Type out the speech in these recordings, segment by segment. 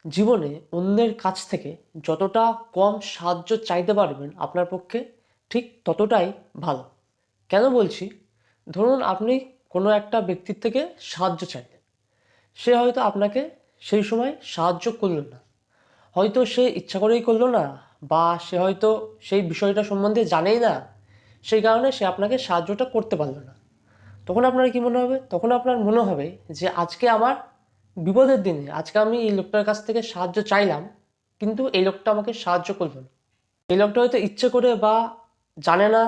জীবনে অন্যের কাছ থেকে যতটা কম সাহায্য চাইতে পারবেন আপনার পক্ষে ঠিক ততটাই ভালো। কেন বলছি? ধরুন আপনি কোনো একটা ব্যক্তির থেকে সাহায্য চাইলেন। সে হয়তো আপনাকে সেই সময় সাহায্য করল না। হয়তো সে ইচ্ছা করেই করলো না, বা সে হয়তো সেই বিষয়টা সম্বন্ধে জানেই না। সেই কারণে সে আপনাকে সাহায্যটা করতে পারল না। তখন আপনার কি মনে হবে? তখন আপনার মনে হবে যে আজকে আমার বিপদের দিনে আজকে আমি এই লোকটার কাছ থেকে সাহায্য চাইলাম, কিন্তু এই লোকটা আমাকে সাহায্য করলো না। এই লোকটা হয়তো ইচ্ছে করে বা জানে না,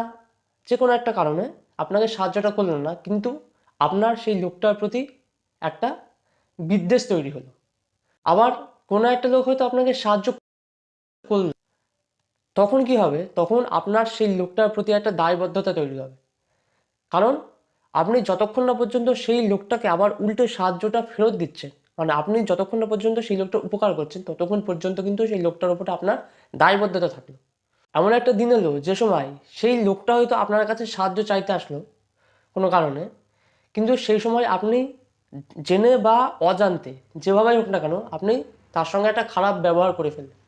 যে কোনো একটা কারণে আপনাকে সাহায্যটা করলো না, কিন্তু আপনার সেই লোকটার প্রতি একটা বিদ্বেষ তৈরি হলো। আবার কোনো একটা লোক হয়তো আপনাকে সাহায্য করলো, তখন কি হবে? তখন আপনার সেই লোকটার প্রতি একটা দায়বদ্ধতা তৈরি হবে। কারণ আপনি যতক্ষণ না পর্যন্ত সেই লোকটাকে আবার উল্টে সাহায্যটা ফেরত দিচ্ছেন, মানে আপনি যতক্ষণ না পর্যন্ত সেই লোকটার উপকার করছেন, ততক্ষণ পর্যন্ত কিন্তু সেই লোকটার উপরে আপনার দায়বদ্ধতা থাকলো। এমন একটা দিন এলো যে সময় সেই লোকটা হয়তো আপনার কাছে সাহায্য চাইতে আসলো কোনো কারণে, কিন্তু সেই সময় আপনি জেনে বা অজান্তে যেভাবেই হোক না কেন আপনি তার সঙ্গে একটা খারাপ ব্যবহার করে ফেললেন।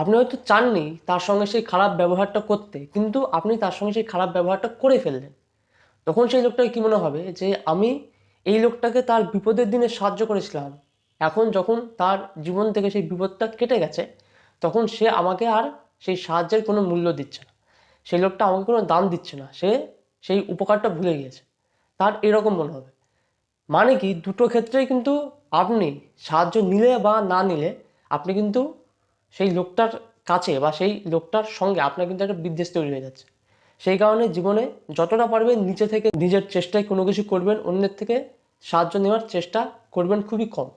আপনি হয়তো চাননি তার সঙ্গে সেই খারাপ ব্যবহারটা করতে, কিন্তু আপনি তার সঙ্গে সেই খারাপ ব্যবহারটা করে ফেললেন। তখন সেই লোকটাকে কি মনে হবে যে আমি এই লোকটাকে তার বিপদের দিনে সাহায্য করেছিলাম, এখন যখন তার জীবন থেকে সেই বিপদটা কেটে গেছে, তখন সে আমাকে আর সেই সাহায্যের কোনো মূল্য দিচ্ছে না, সেই লোকটা আমাকে কোনো দাম দিচ্ছে না, সে সেই উপকারটা ভুলে গিয়েছে। তার এরকম মনে হবে। মানে কি, দুটো ক্ষেত্রেই কিন্তু আপনি সাহায্য নিলে বা না নিলে আপনি কিন্তু সেই লোকটার কাছে বা সেই লোকটার সঙ্গে আপনার কিন্তু একটা বিদ্বেষ তৈরি হয়ে যাচ্ছে। সেই কারণে জীবনে যতটা পারবেন নিচে থেকে নিজের চেষ্টায় কোনো কিছু করবেন, অন্যের থেকে সাহায্য নেওয়ার চেষ্টা করবেন খুবই কম।